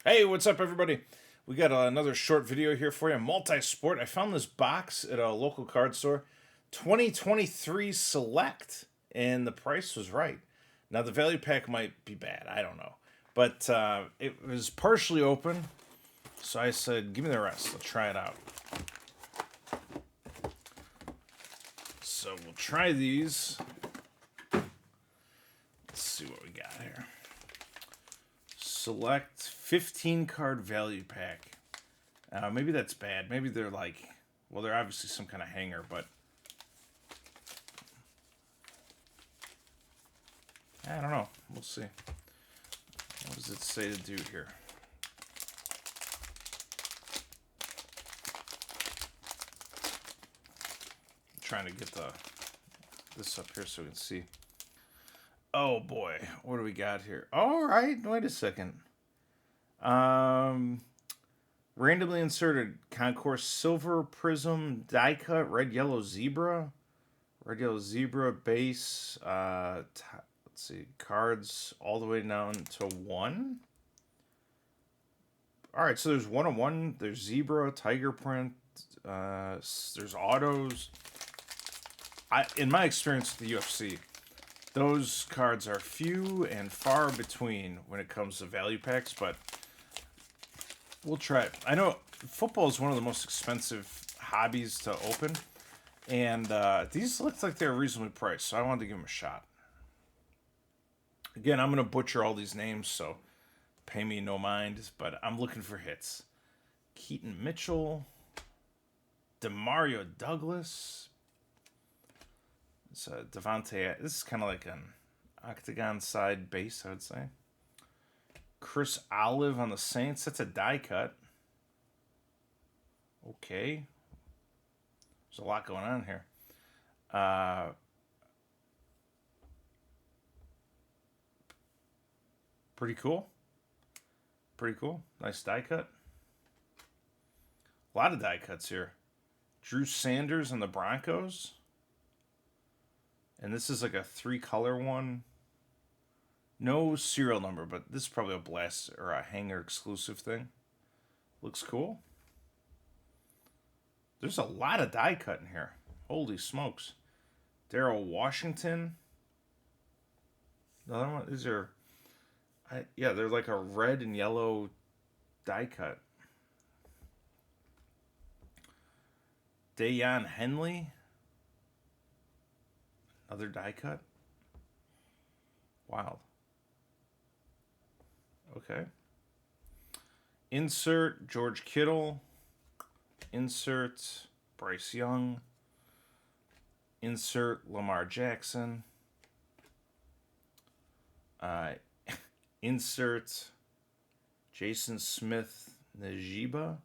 Hey, what's up, everybody? We got another short video here for you. Multi-sport. I found this box at a local card store. 2023 Select, and the price was right. Now, the value pack might be bad. I don't know. But it was partially open, so I said, give me the rest. I'll try it out. So we'll try these. Let's see what we got here. Select 15 card value pack. Maybe that's bad. Maybe they're like, well, they're obviously some kind of hanger, but I don't know. We'll see. What does it say to do here? I'm trying to get this up here so we can see. Oh boy, what do we got here? All right, wait a second. Randomly inserted Concourse Silver Prism die cut Red Yellow Zebra. Red Yellow Zebra base. Let's see, cards all the way down to 1. All right, so there's 1-on-1. There's Zebra, Tiger Print. There's autos. In my experience with the UFC, those cards are few and far between when it comes to value packs, but we'll try it. I know football is one of the most expensive hobbies to open, and these look like they're reasonably priced, so I wanted to give them a shot. Again, I'm going to butcher all these names, so pay me no mind, but I'm looking for hits. Keaton Mitchell, Demario Douglas, Devontae. This is kind of like an octagon side base, I would say. Chris Olive on the Saints. That's a die cut. Okay. There's a lot going on here. Pretty cool. Pretty cool. Nice die cut. A lot of die cuts here. Drew Sanders on the Broncos. And this is like a 3-color one. No serial number, but this is probably a blast or a hanger exclusive thing. Looks cool. There's a lot of die cut in here. Holy smokes. Daryl Washington. Another one. These are, yeah, they're like a red and yellow die cut. Dayon Henley. Another die cut. Wild. Okay. Insert George Kittle. Insert Bryce Young. Insert Lamar Jackson. Insert Jason Smith Najiba.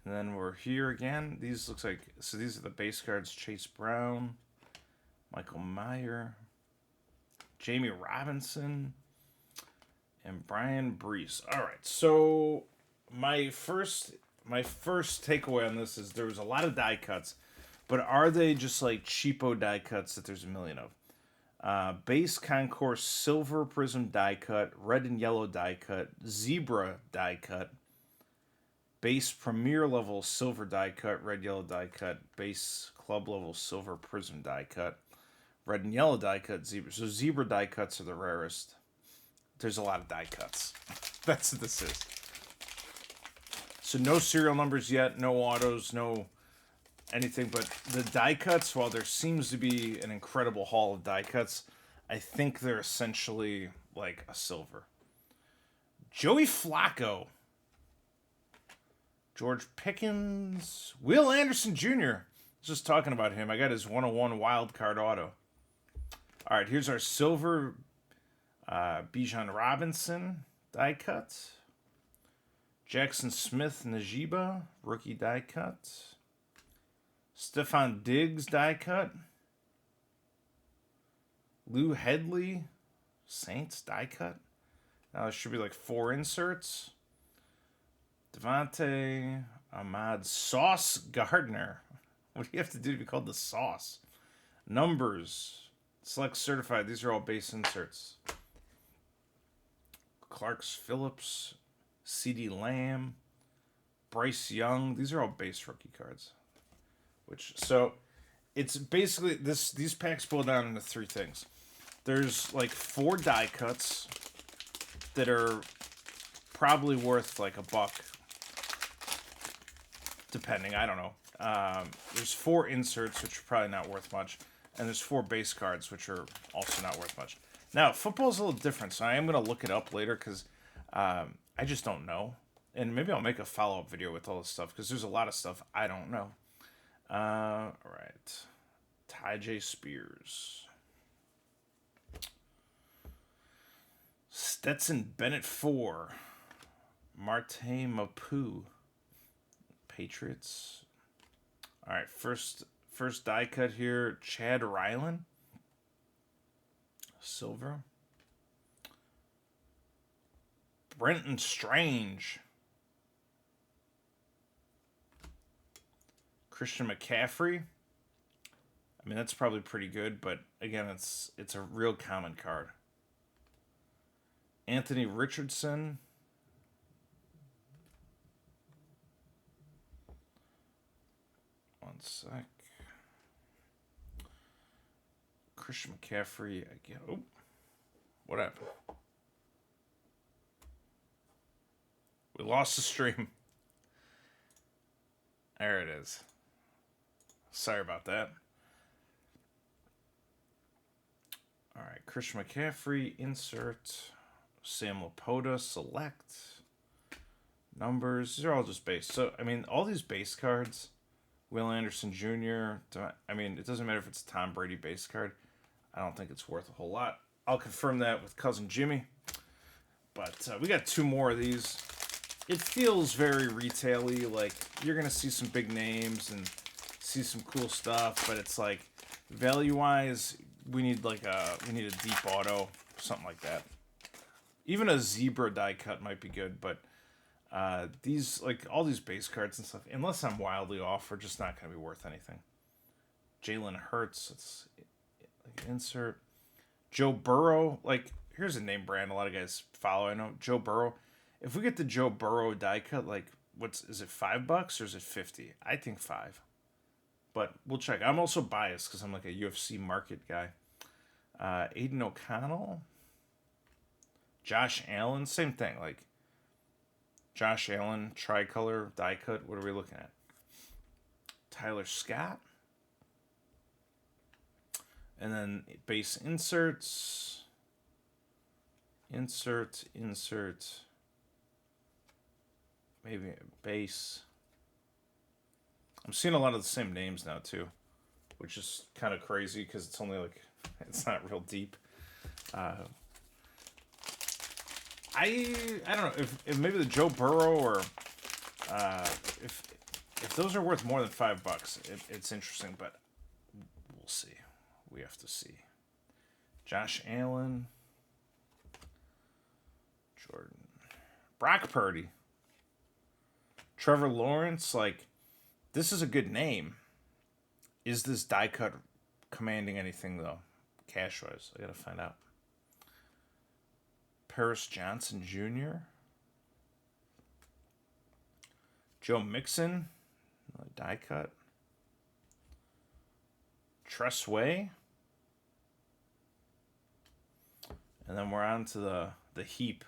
And then we're here again. These looks like, so these are the base cards. Chase Brown, Michael Mayer, Jamie Robinson, and Brian Brees. All right, so my first takeaway on this is there was a lot of die cuts, but are they just like cheapo die cuts that there's a million of? Base Concourse Silver Prism die cut, red and yellow die cut, Zebra die cut, base Premier level Silver die cut, red yellow die cut, base Club level Silver Prism die cut, red and yellow die cut, Zebra. So Zebra die cuts are the rarest. There's a lot of die cuts. That's what this is. So no serial numbers yet, no autos, no anything, but the die cuts, while there seems to be an incredible haul of die cuts, I think they're essentially like a silver. Joey Flacco, George Pickens, Will Anderson Jr. Just talking about him. I got his 101 wild card auto. All right, here's our silver Bijan Robinson die cut. Jackson Smith Najiba, rookie die cut. Stephon Diggs die cut. Lou Hedley, Saints die cut. Now there should be like 4 inserts. Devontae Ahmad Sauce Gardner. What do you have to do to be called the Sauce? Numbers. Select certified. These are all base inserts. Clark's Phillips, C.D. Lamb, Bryce Young. These are all base rookie cards. So it's basically these packs boil down into three things. There's like 4 die cuts that are probably worth like $1, depending. I don't know. There's 4 inserts, which are probably not worth much, and there's 4 base cards, which are also not worth much. Now, football's a little different, so I am going to look it up later because I just don't know. And maybe I'll make a follow-up video with all this stuff because there's a lot of stuff I don't know. All right. Ty J. Spears. Stetson Bennett 4. Marte Mapu. Patriots. All right, first die cut here. Chad Ryland. Silver. Brenton Strange. Christian McCaffrey. I mean, that's probably pretty good, but again, it's a real common card. Anthony Richardson. One sec. Christian McCaffrey again. Oh, what happened? We lost the stream. There it is. Sorry about that. All right, Christian McCaffrey, insert. Sam Laporta, select. Numbers. These are all just base. So, I mean, all these base cards, Will Anderson Jr., I mean, it doesn't matter if it's a Tom Brady base card. I don't think it's worth a whole lot. I'll confirm that with Cousin Jimmy. But we got 2 more of these. It feels very retail-y. Like, you're going to see some big names and see some cool stuff. But it's like, value-wise, we need a deep auto, something like that. Even a zebra die cut might be good, but these, like, all these base cards and stuff, unless I'm wildly off, are just not going to be worth anything. Jalen Hurts, let's insert. Joe Burrow, like, here's a name brand a lot of guys follow. I know Joe Burrow. If we get the Joe Burrow die cut, like, is it $5 or is it 50? I think 5. But we'll check. I'm also biased because I'm like a UFC market guy. Aiden O'Connell. Josh Allen, same thing. Like, Josh Allen, tricolor, die cut. What are we looking at? Tyler Scott. And then base inserts. Insert. Maybe base. I'm seeing a lot of the same names now, too. Which is kind of crazy because it's only like, it's not real deep. I don't know if maybe the Joe Burrow or if those are worth more than $5, it's interesting, but we'll see. We have to see. Josh Allen, Jordan, Brock Purdy, Trevor Lawrence. Like, this is a good name. Is this die cut commanding anything though, cash wise? I gotta find out. Paris Johnson Jr. Joe Mixon, another die cut. Tress Way. And then we're on to the heap.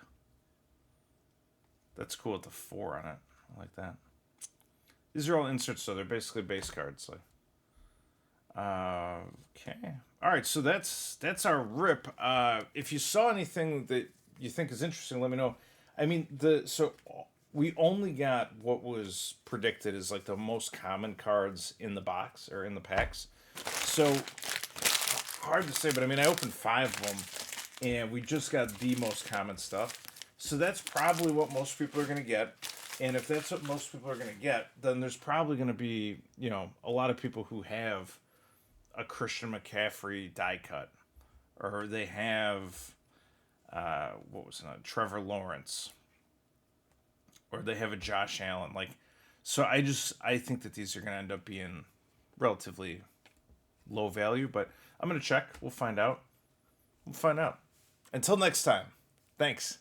That's cool with the 4 on it. I like that. These are all inserts, so they're basically base cards. Like, okay. All right, so that's our rip. If you saw anything that you think is interesting, let me know. I mean, so we only got what was predicted as like the most common cards in the box or in the packs. So hard to say, but I mean, I opened 5 of them, and we just got the most common stuff. So that's probably what most people are going to get. And if that's what most people are going to get, then there's probably going to be, a lot of people who have a Christian McCaffrey die cut, or they have, Trevor Lawrence, or they have a Josh Allen. Like, so I think that these are going to end up being relatively low value, but I'm going to check. We'll find out. Until next time. Thanks.